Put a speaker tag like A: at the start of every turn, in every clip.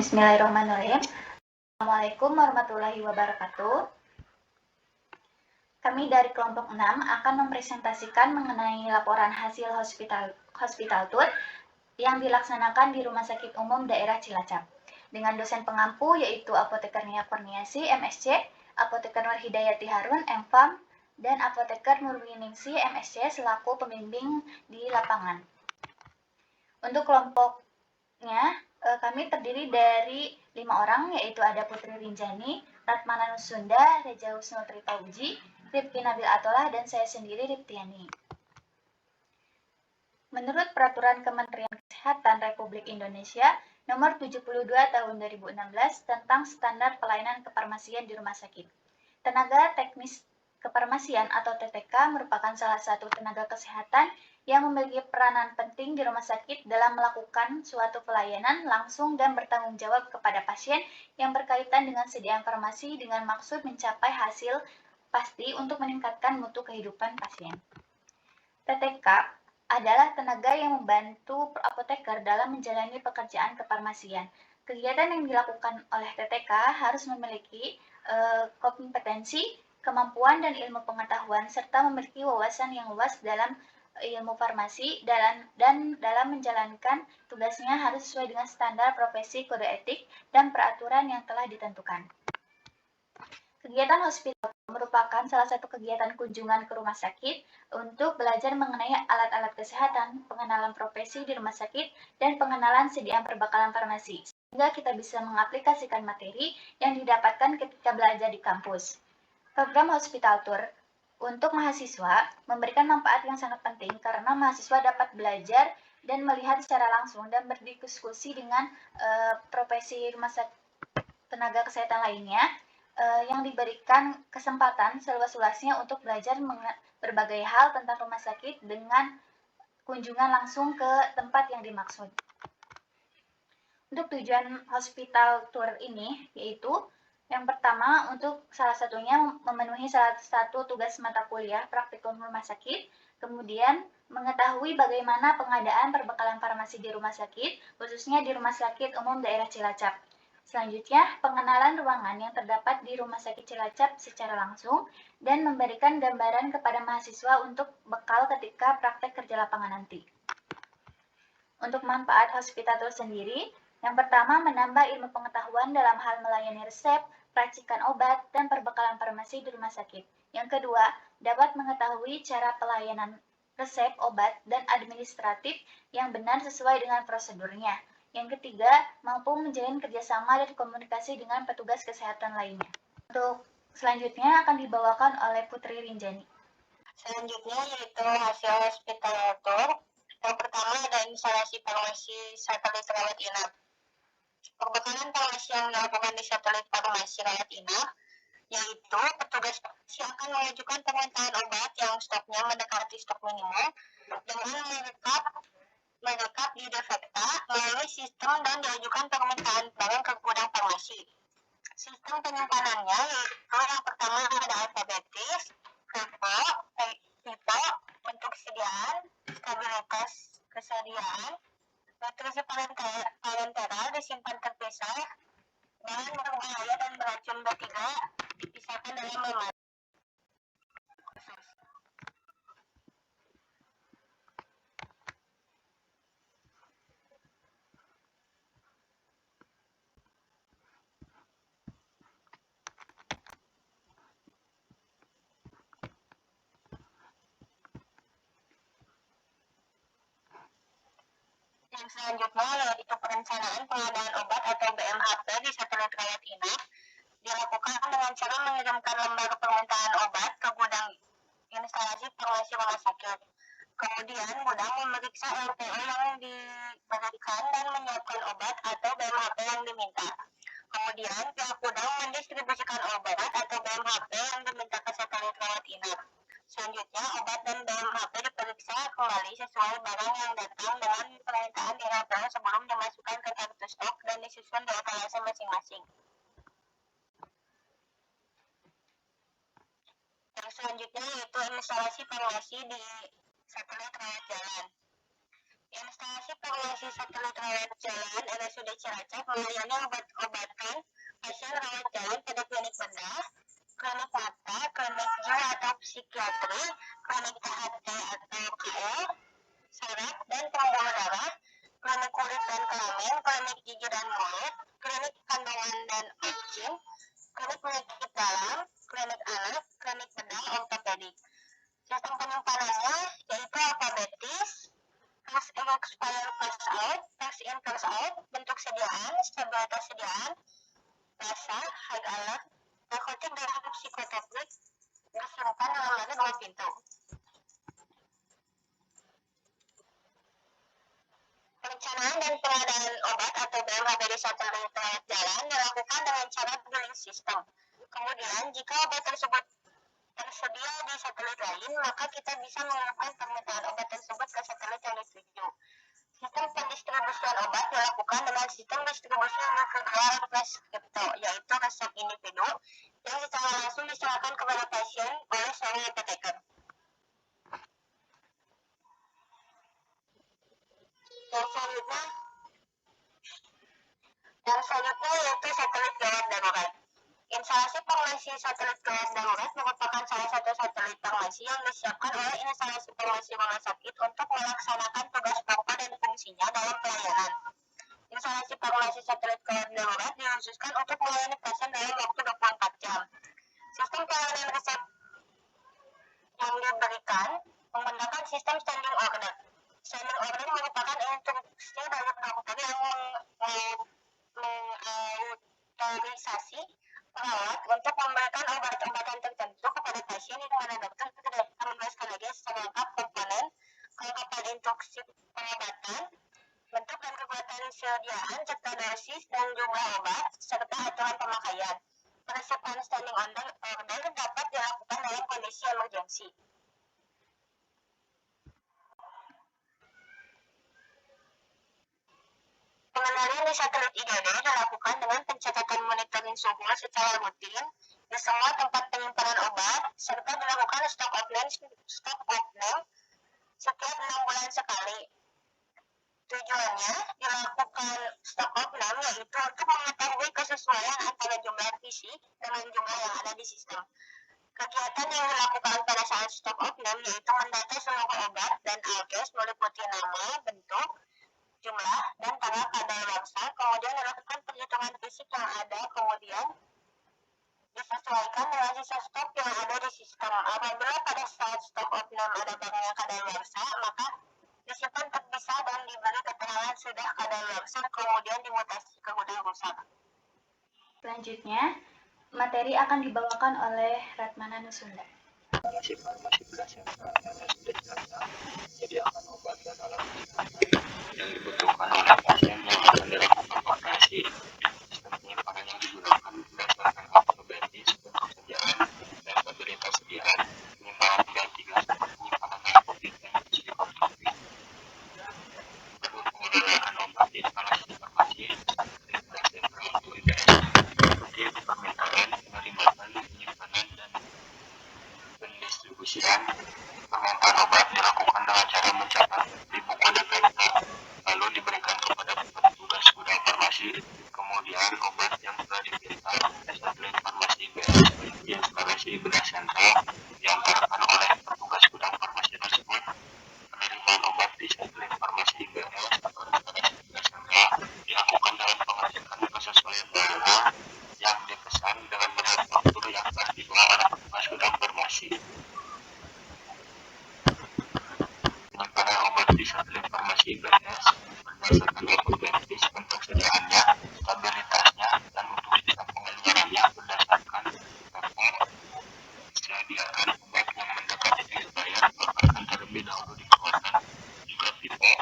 A: Bismillahirrahmanirrahim. Assalamualaikum warahmatullahi wabarakatuh. Kami dari kelompok 6 akan mempresentasikan mengenai laporan hasil hospital tour yang dilaksanakan di Rumah Sakit Umum Daerah Cilacap dengan dosen pengampu yaitu Apoteker Nia Kurniasi, MSc, Apoteker Nur Hidayati Harun, MPharm, dan Apoteker Nurwiningsi, MSc, selaku pembimbing di lapangan. Untuk kelompoknya, kami terdiri dari 5 orang, yaitu ada Putri Rinjani, Ratmana Nusunda, Reja Husnul Tripauji, Rifki Nabil Atolah, dan saya sendiri, Riptiani. Menurut Peraturan Kementerian Kesehatan Republik Indonesia Nomor 72 Tahun 2016 tentang Standar Pelayanan Kefarmasian di Rumah Sakit, tenaga teknis kefarmasian atau TTK merupakan salah satu tenaga kesehatan yang memiliki peranan penting di rumah sakit dalam melakukan suatu pelayanan langsung dan bertanggung jawab kepada pasien yang berkaitan dengan sediaan farmasi dengan maksud mencapai hasil pasti untuk meningkatkan mutu kehidupan pasien. TTK adalah tenaga yang membantu apoteker dalam menjalani pekerjaan kefarmasian. Kegiatan yang dilakukan oleh TTK harus memiliki kompetensi, kemampuan, dan ilmu pengetahuan, serta memiliki wawasan yang luas dalam ilmu farmasi dan dalam menjalankan tugasnya harus sesuai dengan standar profesi, kode etik, dan peraturan yang telah ditentukan. Kegiatan hospital merupakan salah satu kegiatan kunjungan ke rumah sakit untuk belajar mengenai alat-alat kesehatan, pengenalan profesi di rumah sakit, dan pengenalan sediaan perbekalan farmasi, sehingga kita bisa mengaplikasikan materi yang didapatkan ketika belajar di kampus. Program hospital tour untuk mahasiswa memberikan manfaat yang sangat penting karena mahasiswa dapat belajar dan melihat secara langsung dan berdiskusi dengan profesi rumah sakit tenaga kesehatan lainnya yang diberikan kesempatan seluas-luasnya untuk belajar berbagai hal tentang rumah sakit dengan kunjungan langsung ke tempat yang dimaksud. Untuk tujuan hospital tour ini yaitu yang pertama, untuk salah satunya memenuhi salah satu tugas mata kuliah praktikum rumah sakit, kemudian mengetahui bagaimana pengadaan perbekalan farmasi di rumah sakit, khususnya di Rumah Sakit Umum Daerah Cilacap. Selanjutnya, pengenalan ruangan yang terdapat di Rumah Sakit Cilacap secara langsung dan memberikan gambaran kepada mahasiswa untuk bekal ketika praktek kerja lapangan nanti. Untuk manfaat hospital tour sendiri, yang pertama menambah ilmu pengetahuan dalam hal melayani resep, racikan obat, dan perbekalan farmasi di rumah sakit. Yang kedua, dapat mengetahui cara pelayanan resep, obat, dan administratif yang benar sesuai dengan prosedurnya. Yang ketiga, mampu menjalin kerjasama dan komunikasi dengan petugas kesehatan lainnya. Untuk selanjutnya akan dibawakan oleh Putri Rinjani.
B: Selanjutnya yaitu hasil hospital tour. Yang pertama ada instalasi farmasi satelit rawat inap. Perbekalan farmasi yang dilakukan di satelit farmasi rawat inap yaitu petugas farmasi akan mengajukan permintaan obat yang stoknya mendekati stok minimum dengan merekap di defekta melalui sistem dan diajukan permintaan barang ke gudang farmasi. Sistem penyimpanannya yaitu yang pertama ada alfabetis, tipe, bentuk kesediaan, stabilitas kesediaan, nutrisi parenteral disimpan terpisah, bahan berbahaya dan beracun B3 dipisahkan dalam lemari. Yang selanjutnya yaitu perencanaan pengadaan obat atau BMHP di satelit rawat inap dilakukan dengan cara mengirimkan lembar permintaan obat ke gudang instalasi farmasi rumah sakit. Kemudian gudang memeriksa LPO yang diberikan dan menyiapkan obat atau BMHP yang diminta. Kemudian pihak gudang mendistribusikan obat atau BMHP yang diminta ke satelit rawat inap. Selanjutnya, obat dan BMHP diperiksa kembali sesuai barang yang datang dengan permintaan di LPO sebelum dimasukkan ke kartu stok dan disusun di etalase masing-masing. Yang selanjutnya yaitu instalasi farmasi di satelit rawat jalan. Instalasi farmasi satelit rawat jalan RSUD Cilacap melayani obat-obatan pasien rawat jalan pada klinik bedah, klinik mata, klinik jiwa atau psikiatri, klinik THT atau KL, saraf dan pembuluh darah, klinik kulit dan kelamin, klinik gigi dan mulut, klinik kandungan dan obgyn, klinik penyakit dalam, klinik anak, klinik bedah, ortopedik. Sistem penyimpanannya yaitu alfabetis, pass in expire pass out, pass in pass out, bentuk sediaan, stabilitas sediaan, rasa, high alert, narkotik dan psikotropik, disimpan dalam 2 pintu. Perencanaan dan pengadaan obat atau BMHB di satelit rawat jalan dilakukan dengan cara billing system. Kemudian, jika obat tersebut tersedia di satelit lain, maka kita bisa mengirimkan permintaan obat tersebut ke satelit yang dituju. Sistem pendistribusian obat dilakukan dengan sistem distribusi individual preskripto, yaitu resep individu yang secara langsung diserahkan kepada pasien oleh seorang apoteker. Yang selanjutnya yaitu satelit gawat darurat. Instalasi farmasi satelit gawat darurat merupakan salah satu satelit farmasi yang disiapkan oleh instalasi farmasi rumah sakit untuk melaksanakan tugas pokok dan fungsinya dalam pelayanan. Instalasi farmasi satelit gawat darurat dikhususkan untuk melayani pasien dalam waktu 24 jam. Sistem pelayanan resep yang diberikan menggunakan sistem standing order. Standing order merupakan instruksi dari dokter yang mengautorisasi perawat untuk memberikan obat-obatan tertentu kepada pasien di mana dokter tidak menjelaskan lagi secara lengkap komponen, kelengkapan instruksi pengobatan, bentuk dan kekuatan sediaan serta dosis dan jumlah obat serta aturan pemakaian. Penerapan standing order dapat dilakukan dalam kondisi emergensi. Pengendalian di satelit IGD dilakukan dengan pencatatan monitoring suhu secara rutin di semua tempat penyimpanan obat serta dilakukan stok off-name setiap 6 bulan sekali. Tujuannya dilakukan stok off-name yaitu untuk mengetahui kesesuaian antara jumlah fisik dengan jumlah yang ada di sistem. Kegiatan yang dilakukan pada saat stok off-name yaitu mendata seluruh obat dan alkes meliputi nama, bentuk, jumlah, dan tanggal kadaluarsa, kemudian dilakukan perhitungan fisik yang ada, kemudian disesuaikan dengan sisa stok yang ada di sistem. Apabila pada saat stok off-name ada barang yang kadaluarsa, maka disimpan terpisah dan diberi keterangan sudah kadaluarsa, kemudian dimutasi ke gudang rusak.
A: Selanjutnya, materi akan dibawakan oleh Ratmana Nusunda.
C: Farmasi berdasarkan RSUD Cilacap menyediakan obat dan alat yang dibutuhkan oleh pasien yang akan dilakukan operasi. Sistem penyimpanan yang digunakan berdasarkan alfabetis, bentuk sediaan, dan stabilitas sediaan. Penyimpanan tidak tiga seperti penyimpanan narkotik dan psikotropik. Pengelolaan obat di instalasi farmasi satelit sentral UIBS meliputi permintaan, penerimaan, penyimpanan, dan pendistribusian. Permintaan obat dilakukan dengan cara mencatat di buku data, lalu diberikan kepada petugas gudang farmasi. Kemudian obat yang telah dipinta oleh satelit farmasi BS di instalasi bedah sentral diantarkan oleh petugas gudang farmasi tersebut. Penerimaan obat di satelit farmasi BS atau instalasi bedah sentral dilakukan dalam pengecekan kesesuaian barang yang dipesan dengan benar faktur yang telah dibawa oleh petugas gudang farmasi. Penyimpanan obat di satelit farmasi BS berdasarkan alfabetis, bentuk sediaannya, stabilitasnya, dan untuk sistem pengeluarannya berdasarkan level kesediaan obat yang mendekati expired akan terlebih dahulu dikeluarkan. Juga tipe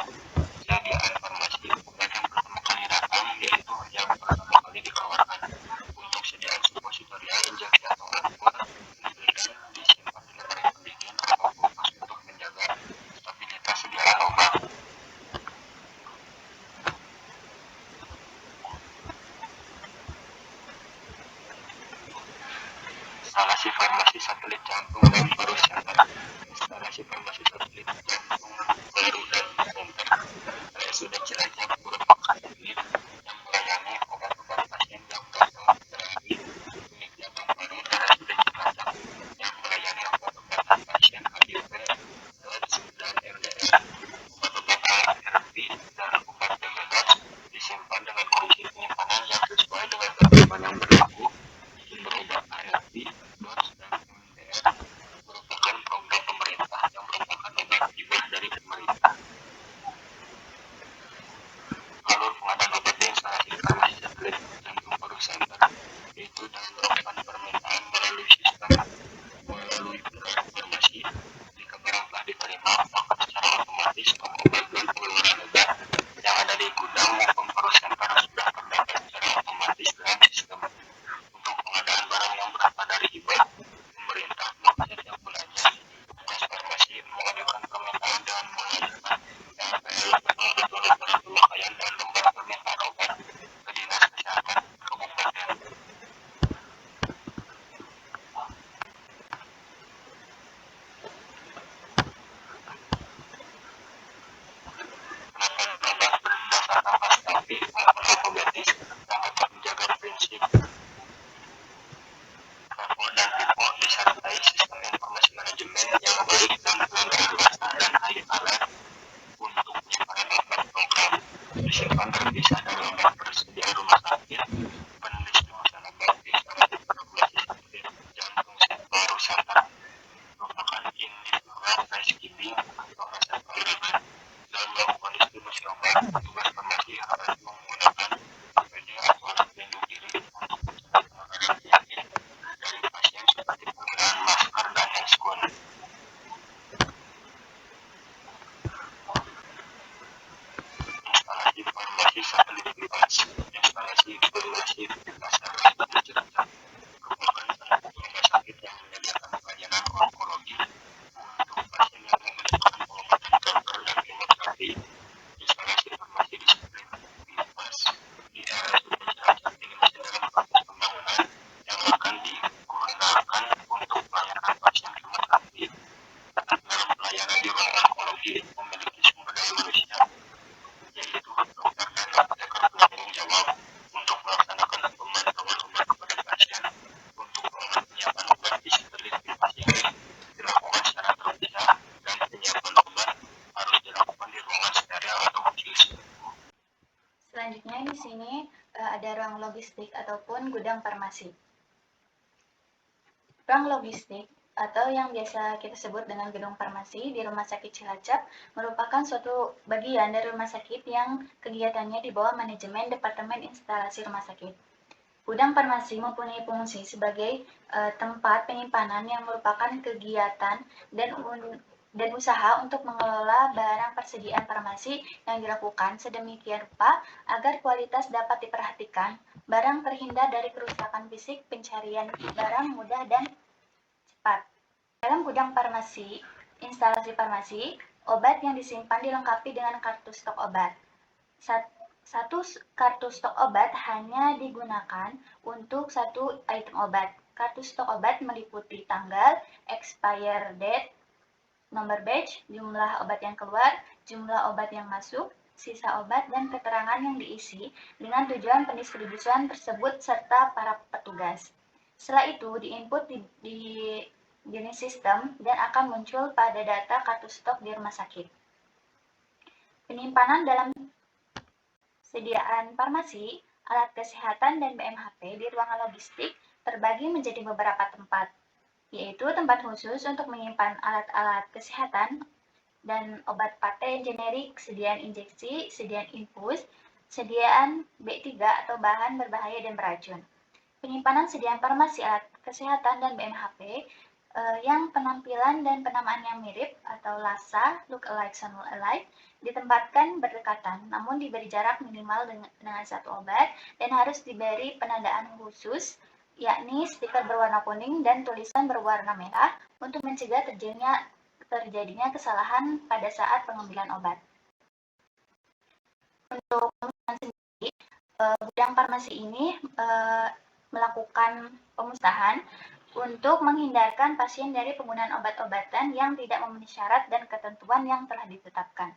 C: sediaan farmasi obat yang pertama kali datang yaitu yang pertama kali dikeluarkan. Untuk sediaan suppositorial, injeksi atau ampul diberikan disimpan di lemari pendingin atau kulkas untuk menjaga stabilitas sediaan obat. Instalasi farmasi satelit jantung dan paru center. Instalasi farmasi satelit jantung, paru, dan center RSUD Cilacap merupakan unit yang melayani obat-obat pasien yang datang dari unit cabang baru RSUD Cilacap yang melayani obat-obatan pasien HIV, AIDS, dan MDR. Obat-obat ARV dan obat DMS disimpan dengan kondisi penyimpanan yang sesuai dengan ketentuan yang berlaku. Sumber obat ARV, DOS, dan MDR merupakan program pemerintah yang merupakan obat hibah dari pemerintah. Alur pengadaan obat di instalasi farmasi satelit Jantung Paru Center yaitu dengan melakukan permintaan melalui sistem melalui farmasi. Jika barang telah diterima, maka secara otomatis obat dan pengeluaran obat yang ada di gudang maupun Paru Center sudah terdata secara otomatis dalam sistem. Untuk pengadaan barang yang berasal dari hibah pemerintah, maka setiap bulannya tugas farmasi mengajukan permintaan dengan mengajukan LPL atau lembar pemakaian dan lembar permintaan obat ke Dinas Kesehatan Kabupaten. Penetapan obat berdasarkan kategori maupun alfabetis yang dapat menjaga prinsip level dan tipe disertai sistem informasi manajemen yang baik dan pelanggaran luasan dan alat untuk penyimpanan obat program disimpan terpisah dari obat persediaan rumah sakit. Pendistribusian obat di instalasi farmasi satelit Jantung Paru Center merupakan unit housekeeping atau resep penanganan. Dalam melakukan distribusi obat, petugas farmasi harus menggunakan APD atau alat pelindung diri untuk mencegah penularan penyakit dari pasien seperti penggunaan masker dan hand gel. Instalasi farmasi satelit BIPAS. Instalasi farmasi di Pasar RSUD Cilacap merupakan salah satu rumah sakit yang menyediakan pelayanan onkologi untuk pasien yang membutuhkan pengobatan kanker dan kemoterapi. Instalasi farmasi di satelit BIPAS di RSUD Cilacap ini masih dalam proses pembangunan yang akan digunakan untuk pelayanan pasien kemoterapi. Dalam pelayanan di ruang onkologi memiliki sumber daya manusia yaitu dokter dan apoteker penanggung jawab untuk melaksanakan pemantauan obat kepada pasien. Untuk penyiapan obat di satelit BIPAS ini dilakukan secara terpisah dan penyiapan obat harus dilakukan di ruangan steril atau khusus.
A: Selanjutnya di sini ada ruang logistik ataupun gudang farmasi. Ruang logistik atau yang biasa kita sebut dengan gedung farmasi di Rumah Sakit Cilacap merupakan suatu bagian dari rumah sakit yang kegiatannya di bawah manajemen Departemen Instalasi Rumah Sakit. Gudang farmasi mempunyai fungsi sebagai tempat penyimpanan yang merupakan kegiatan dan usaha untuk mengelola barang persediaan farmasi yang dilakukan sedemikian rupa agar kualitas dapat diperhatikan, barang terhindar dari kerusakan fisik, pencarian barang mudah dan cepat. Dalam gudang farmasi, instalasi farmasi, obat yang disimpan dilengkapi dengan kartu stok obat. Satu kartu stok obat hanya digunakan untuk satu item obat. Kartu stok obat meliputi tanggal, expire date, nomor batch, jumlah obat yang keluar, jumlah obat yang masuk, sisa obat, dan keterangan yang diisi dengan tujuan pendistribusian tersebut serta para petugas. Setelah itu diinput di jenis sistem dan akan muncul pada data kartu stok di rumah sakit. Penyimpanan dalam sediaan farmasi, alat kesehatan, dan BMHP di ruangan logistik terbagi menjadi beberapa tempat, yaitu tempat khusus untuk menyimpan alat-alat kesehatan dan obat paten generik, sediaan injeksi, sediaan infus, sediaan B3 atau bahan berbahaya dan beracun. Penyimpanan sediaan farmasi, alat kesehatan, dan BMHP yang penampilan dan penamaan yang mirip atau LASA, look alike, sound alike, ditempatkan berdekatan, namun diberi jarak minimal dengan satu obat dan harus diberi penandaan khusus, yakni stiker berwarna kuning dan tulisan berwarna merah untuk mencegah terjadinya kesalahan pada saat pengambilan obat. Untuk sendiri, gudang farmasi ini melakukan pemusnahan untuk menghindarkan pasien dari penggunaan obat-obatan yang tidak memenuhi syarat dan ketentuan yang telah ditetapkan.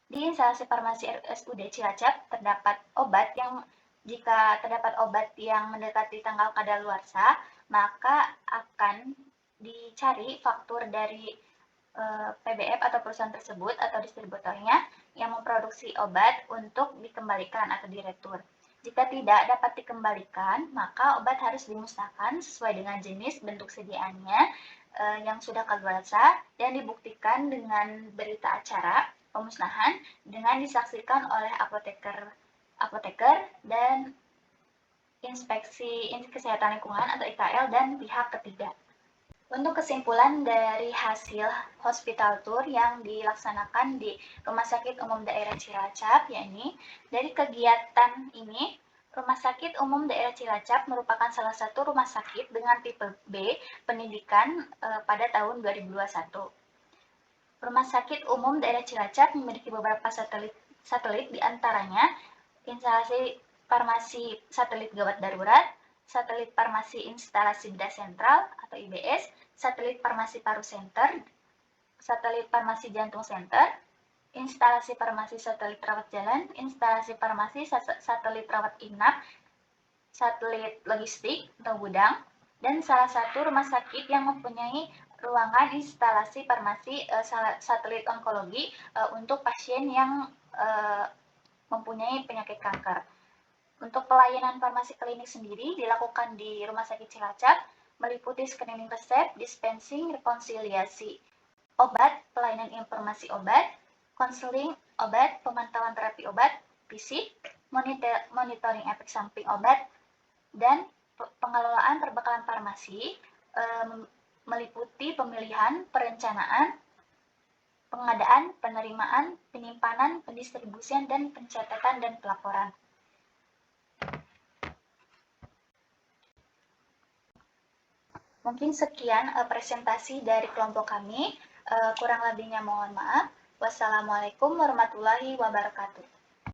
A: Di instalasi farmasi RSUD Cilacap terdapat obat yang jika terdapat obat yang mendekati tanggal kadaluarsa, maka akan dicari faktur dari PBF atau perusahaan tersebut atau distributornya yang memproduksi obat untuk dikembalikan atau diretur. Jika tidak dapat dikembalikan, maka obat harus dimusnahkan sesuai dengan jenis bentuk sediaannya yang sudah kadaluarsa dan dibuktikan dengan berita acara pemusnahan dengan disaksikan oleh apoteker dan inspeksi kesehatan lingkungan atau IKL dan pihak ketiga. Untuk kesimpulan dari hasil hospital tour yang dilaksanakan di Rumah Sakit Umum Daerah Cilacap, yakni dari kegiatan ini, Rumah Sakit Umum Daerah Cilacap merupakan salah satu rumah sakit dengan tipe B pendidikan pada tahun 2021. Rumah Sakit Umum Daerah Cilacap memiliki beberapa satelit diantaranya instalasi farmasi satelit gawat darurat, satelit farmasi instalasi bedah sentral atau IBS, satelit farmasi paru center, satelit farmasi jantung center, instalasi farmasi satelit rawat jalan, instalasi farmasi satelit rawat inap, satelit logistik atau gudang, dan salah satu rumah sakit yang mempunyai ruangan instalasi farmasi satelit onkologi untuk pasien yang mempunyai penyakit kanker. Untuk pelayanan farmasi klinik sendiri dilakukan di Rumah Sakit Cilacap, meliputi screening resep, dispensing, rekonsiliasi obat, pelayanan informasi obat, konseling obat, pemantauan terapi obat, fisik, monitoring efek samping obat, dan pengelolaan perbekalan farmasi meliputi pemilihan, perencanaan, pengadaan, penerimaan, penyimpanan, pendistribusian, dan pencatatan dan pelaporan. Mungkin sekian presentasi dari kelompok kami. Kurang lebihnya mohon maaf. Wassalamualaikum warahmatullahi wabarakatuh.